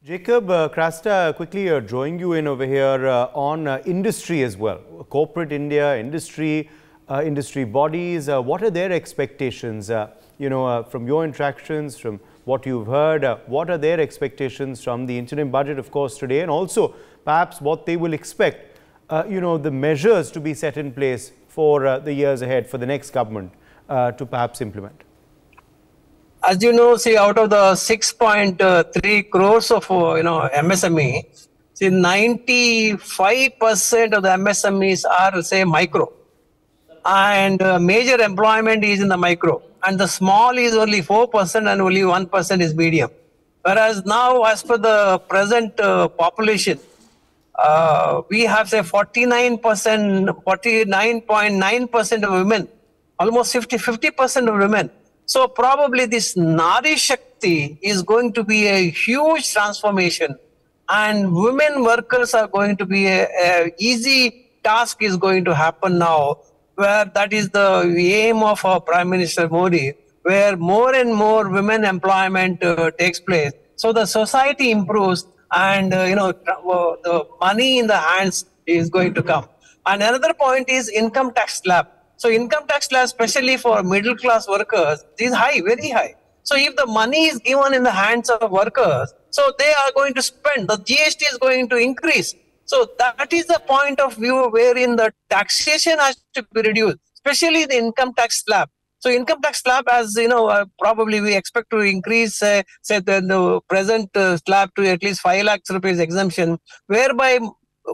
Jacob, Crasta, quickly drawing you in over here on industry as well. Corporate India, industry, industry bodies, what are their expectations? From your interactions, from what you've heard, what are their expectations from the interim budget, of course, today, and also perhaps what they will expect, the measures to be set in place for the years ahead for the next government to perhaps implement? As you know, see, out of the 6.3 crores of, MSME, see, 95% of the MSMEs are, say, micro. And major employment is in the micro. And the small is only 4% and only 1% is medium. Whereas now, as per the present population, we have, say, 49.9% of women, almost 50% of women. So probably this Nari Shakti is going to be a huge transformation, and women workers are going to be a easy task is going to happen now, where that is the aim of our Prime Minister Modi, where more and more women employment takes place. So the society improves, and the money in the hands is going to come. And another point is income tax slab. So income tax slab, especially for middle class workers, is high, very high. So if the money is given in the hands of workers, so they are going to spend, the GST is going to increase. So that is the point of view wherein the taxation has to be reduced, especially the income tax slab. So income tax slab, as you know, probably we expect to increase, say the present slab to at least 5 lakhs rupees exemption, whereby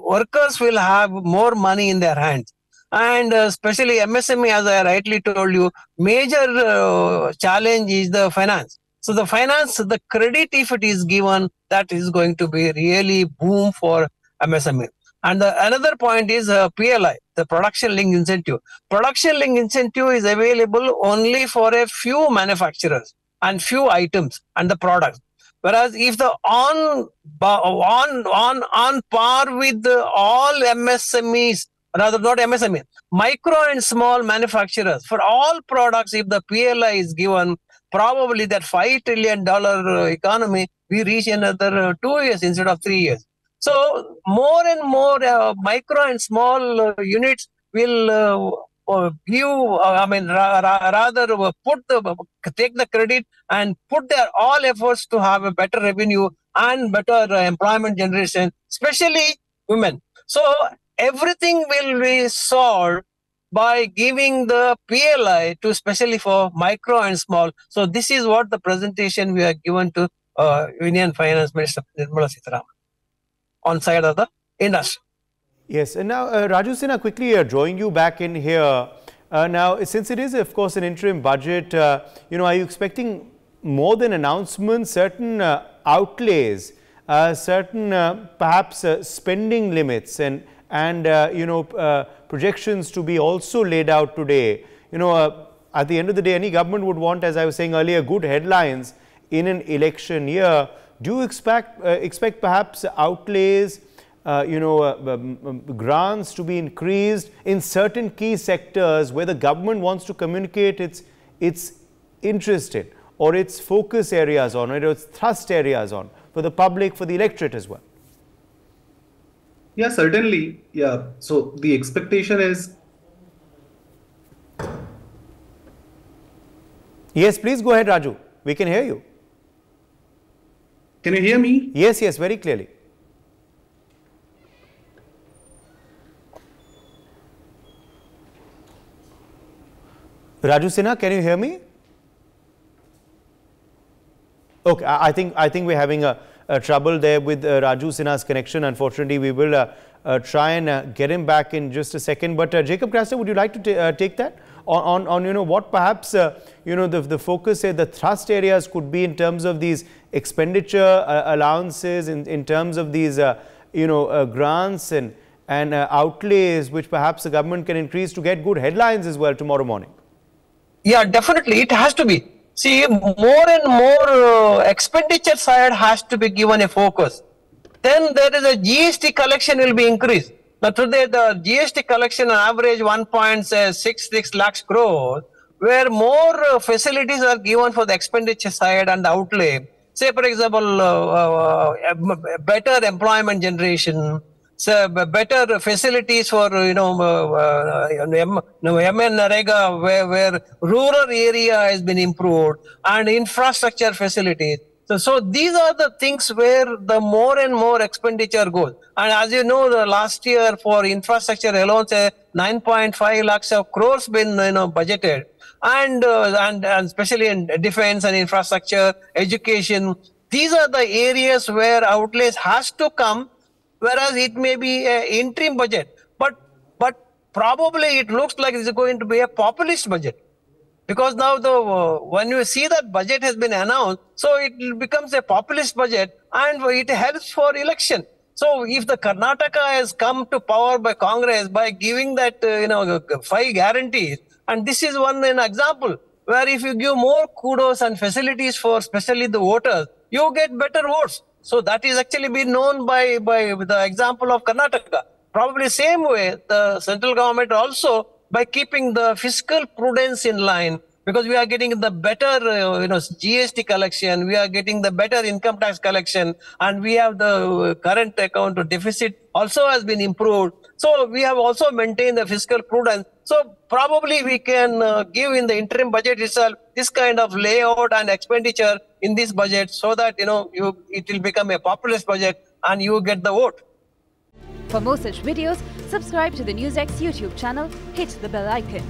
workers will have more money in their hands. And especially MSME, as I rightly told you, major challenge is the finance. So the finance, the credit, if it is given, that is going to be really boom for MSME. And another point is PLI, the production link incentive. Production link incentive is available only for a few manufacturers and few items and the products. Whereas if the on par with all MSMEs, rather not MSME, micro and small manufacturers, for all products, if the PLI is given, probably that $5 trillion economy, we reach another 2 years instead of 3 years. So more and more micro and small units will take the credit and put their all efforts to have a better revenue and better employment generation, especially women. So everything will be solved by giving the PLI to especially for micro and small. So this is what the presentation we are given to Union Finance Minister Nirmala Sitharaman on side of the industry. Yes, and now Raju Sinha, quickly drawing you back in here. Now, since it is, of course, an interim budget, are you expecting more than announcements, certain outlays, certain perhaps spending limits and projections to be also laid out today? At the end of the day, any government would want, as I was saying earlier, good headlines in an election year. Do you expect perhaps outlays, grants to be increased in certain key sectors where the government wants to communicate its interest in, or its focus areas on, or its thrust areas on, for the public, for the electorate as well? Yeah, certainly. Yeah. So the expectation is. Yes, please go ahead, Raju. We can hear you. Can you hear me? Yes, very clearly. Raju Sinha, can you hear me? Okay, I think we're having a trouble there with Raju Sinha's connection. Unfortunately, we will try and get him back in just a second. But Jacob Crasta, would you like to take that on what perhaps the focus, the thrust areas could be in terms of these expenditure allowances, in terms of these grants and outlays, which perhaps the government can increase to get good headlines as well tomorrow morning? Yeah, definitely it has to be. See, more and more expenditure side has to be given a focus. Then there is a GST collection will be increased. Now today the GST collection on average 1.66 lakhs crore, where more facilities are given for the expenditure side and the outlay. Say, for example, better employment generation, so better facilities for MNREGA, where rural area has been improved, and infrastructure facilities. So these are the things where the more and more expenditure goes. And as you know, the last year for infrastructure alone, 9.5 lakhs of crores been budgeted, and especially in defense and infrastructure, education. These are the areas where outlays has to come, whereas it may be an interim budget. But probably it looks like it's going to be a populist budget. Because now when you see that budget has been announced, so it becomes a populist budget and it helps for election. So if the Karnataka has come to power by Congress by giving that 5 guarantees, and this is one example where if you give more kudos and facilities for especially the voters, you get better votes. So that is actually been known by the example of Karnataka. Probably same way the central government also, by keeping the fiscal prudence in line, because we are getting the better GST collection, we are getting the better income tax collection, and we have the current account deficit also has been improved. So we have also maintained the fiscal prudence. So probably we can give in the interim budget itself this kind of layout and expenditure in this budget, so that it will become a populist budget and you get the vote. For more such videos, subscribe to the NewsX YouTube channel, hit the bell icon.